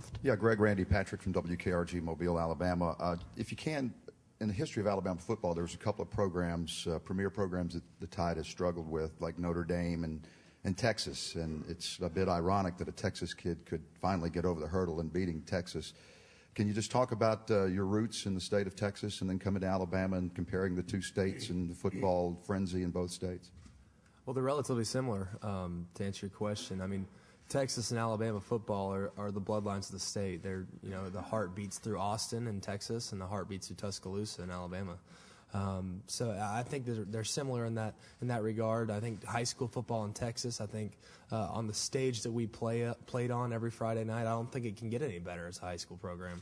left. Yeah, Greg Randy Patrick from WKRG Mobile, Alabama. If you can, in the history of Alabama football, there was a couple of programs, premier programs that the Tide has struggled with, like Notre Dame and Texas. And it's a bit ironic that a Texas kid could finally get over the hurdle in beating Texas. Can you just talk about your roots in the state of Texas and then coming to Alabama and comparing the two states and the football frenzy in both states? Well, they're relatively similar, to answer your question. I mean, Texas and Alabama football are the bloodlines of the state. They're, the heart beats through Austin in Texas, and the heart beats through Tuscaloosa in Alabama. So I think they're similar in that regard. I think high school football in Texas, I think on the stage that we played on every Friday night, I don't think it can get any better as a high school program.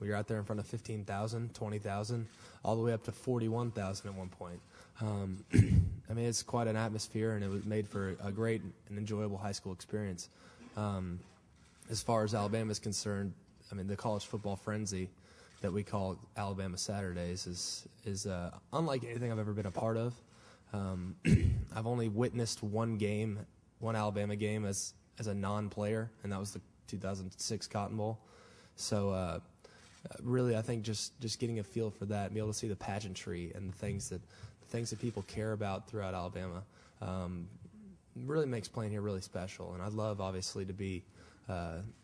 You're out there in front of 15,000, 20,000, all the way up to 41,000 at one point. I mean, it's quite an atmosphere, and it was made for a great and enjoyable high school experience. As far as Alabama is concerned, I mean, the college football frenzy that we call Alabama Saturdays is unlike anything I've ever been a part of. I've only witnessed one Alabama game as a non-player, and that was the 2006 Cotton Bowl. So really, I think just getting a feel for that, and be able to see the pageantry and the things that people care about throughout Alabama, really makes playing here really special. And I'd love, obviously, to be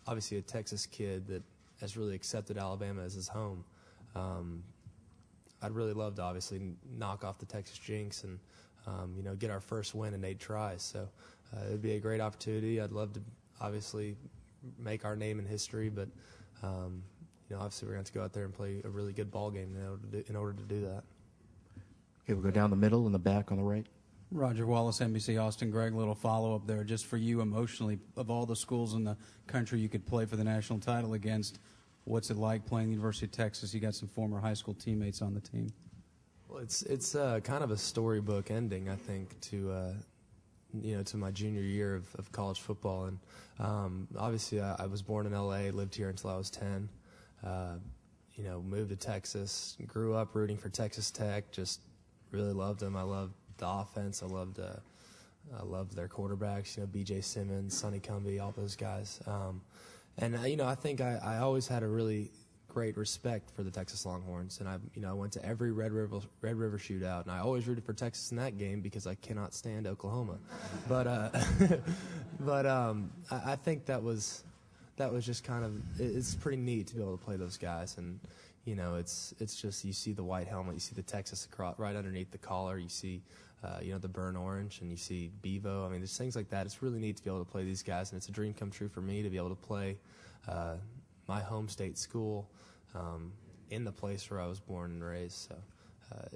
obviously a Texas kid that has really accepted Alabama as his home. I'd really love to obviously knock off the Texas jinx and get our first win in 8 tries. So it'd be a great opportunity. I'd love to obviously make our name in history, but obviously we're going to have to go out there and play a really good ball game in order to do that. Okay, we'll go down the middle and the back on the right. Roger Wallace, NBC Austin. Greg, little follow-up there. Just for you emotionally, of all the schools in the country you could play for the national title against, what's it like playing the University of Texas? You got some former high school teammates on the team. Well, it's kind of a storybook ending, I think, to my junior year of college football. And obviously I was born in L.A., lived here until I was 10. Moved to Texas, grew up rooting for Texas Tech, just really loved them. I loved the offense. I loved their quarterbacks, B.J. Simmons, Sonny Cumbie, all those guys. I think I always had a really great respect for the Texas Longhorns, and I went to every Red River shootout, and I always rooted for Texas in that game because I cannot stand Oklahoma. But I think that was just kind of, it's pretty neat to be able to play those guys. And it's just, you see the white helmet, you see the Texas right underneath the collar, you see the burnt orange, and you see Bevo. I mean, there's things like that. It's really neat to be able to play these guys, and it's a dream come true for me to be able to play my home state school in the place where I was born and raised. So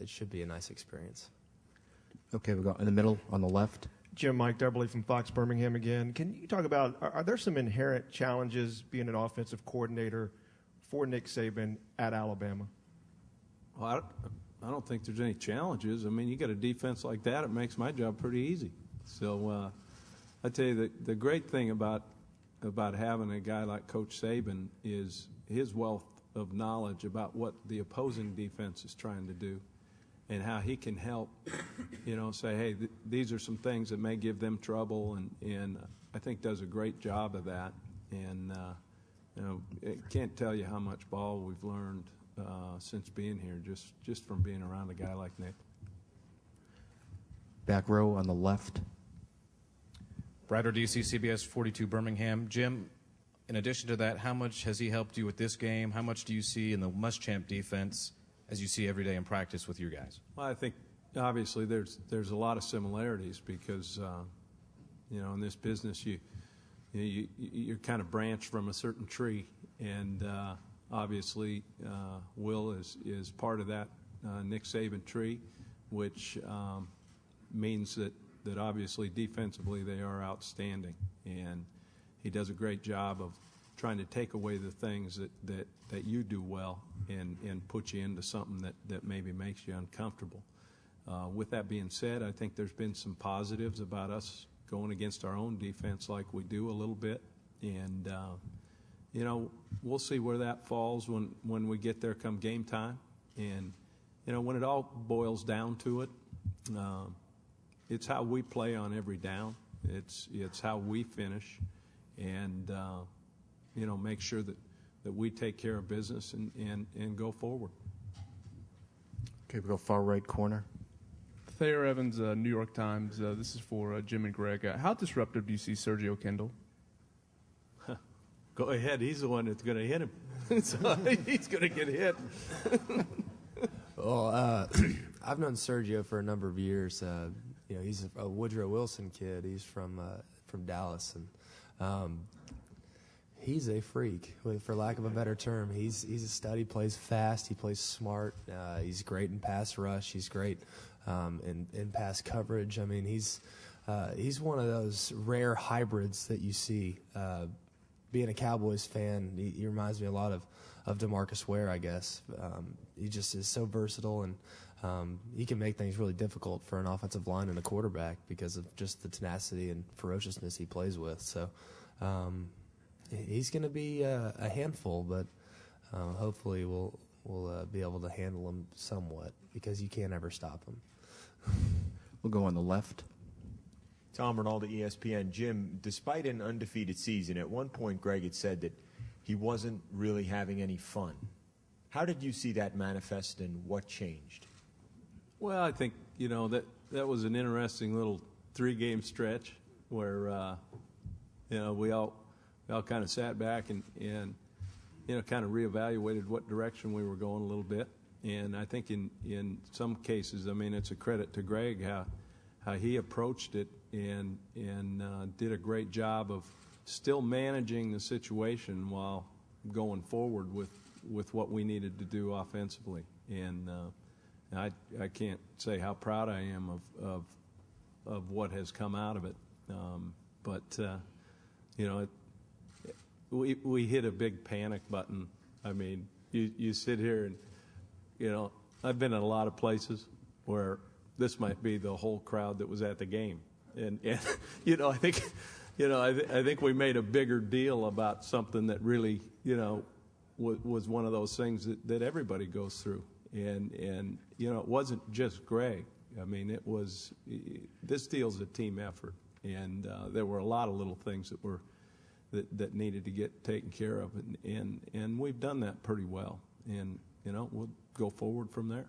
it should be a nice experience. Okay, we'll go in the middle on the left. Jim, Mike Dubberly from Fox Birmingham again. Can you talk about, are there some inherent challenges being an offensive coordinator for Nick Saban at Alabama? Well, I don't think there's any challenges. I mean, you got a defense like that, it makes my job pretty easy. So I tell you, the great thing about having a guy like Coach Saban is his wealth of knowledge about what the opposing defense is trying to do and how he can help, say, hey, these are some things that may give them trouble, and I think does a great job of that. And, I can't tell you how much ball we've learned since being here, just from being around a guy like Nick. Back row on the left. Brad Ordisi, CBS 42 Birmingham. Jim, in addition to that, how much has he helped you with this game? How much do you see in the Muschamp defense as you see every day in practice with your guys? Well, I think obviously there's a lot of similarities because in this business you're kind of branched from a certain tree, and obviously Will is part of that Nick Saban tree, which means that obviously defensively they are outstanding, and he does a great job of trying to take away the things that you do well and put you into something that maybe makes you uncomfortable. With that being said, I think there's been some positives about us going against our own defense like we do a little bit, and we'll see where that falls when we get there come game time. And when it all boils down to it, it's how we play on every down. It's how we finish, and make sure that we take care of business and go forward. Okay, we go far right corner. Thayer Evans, New York Times. This is for Jim and Greg. How disruptive do you see Sergio Kendall? Go ahead. He's the one that's going to hit him. So he's going to get hit. Well, I've known Sergio for a number of years. He's a Woodrow Wilson kid. He's from Dallas, and he's a freak, for lack of a better term. He's a stud. He plays fast. He plays smart. He's great in pass rush. He's great in pass coverage. I mean, he's one of those rare hybrids that you see. Being a Cowboys fan, he reminds me a lot of DeMarcus Ware, I guess. He just is so versatile, and he can make things really difficult for an offensive line and a quarterback because of just the tenacity and ferociousness he plays with. So he's going to be a handful, but hopefully we'll be able to handle him somewhat because you can't ever stop him. We'll go on the left. Tom Rinaldi, ESPN. Jim, despite an undefeated season, at one point Greg had said that he wasn't really having any fun. How did you see that manifest, and what changed? Well, I think, that was an interesting little 3-game stretch where, we all kind of sat back and kind of reevaluated what direction we were going a little bit. And I think in some cases, I mean, it's a credit to Greg how he approached it and did a great job of still managing the situation while going forward with what we needed to do offensively. And I can't say how proud I am of what has come out of it. We hit a big panic button. I mean, you sit here and, I've been in a lot of places where this might be the whole crowd that was at the game. And I think we made a bigger deal about something that really, was one of those things that everybody goes through. And it wasn't just Greg. I mean, this deal's a team effort. And there were a lot of little things that needed to get taken care of. And we've done that pretty well. And, we'll go forward from there.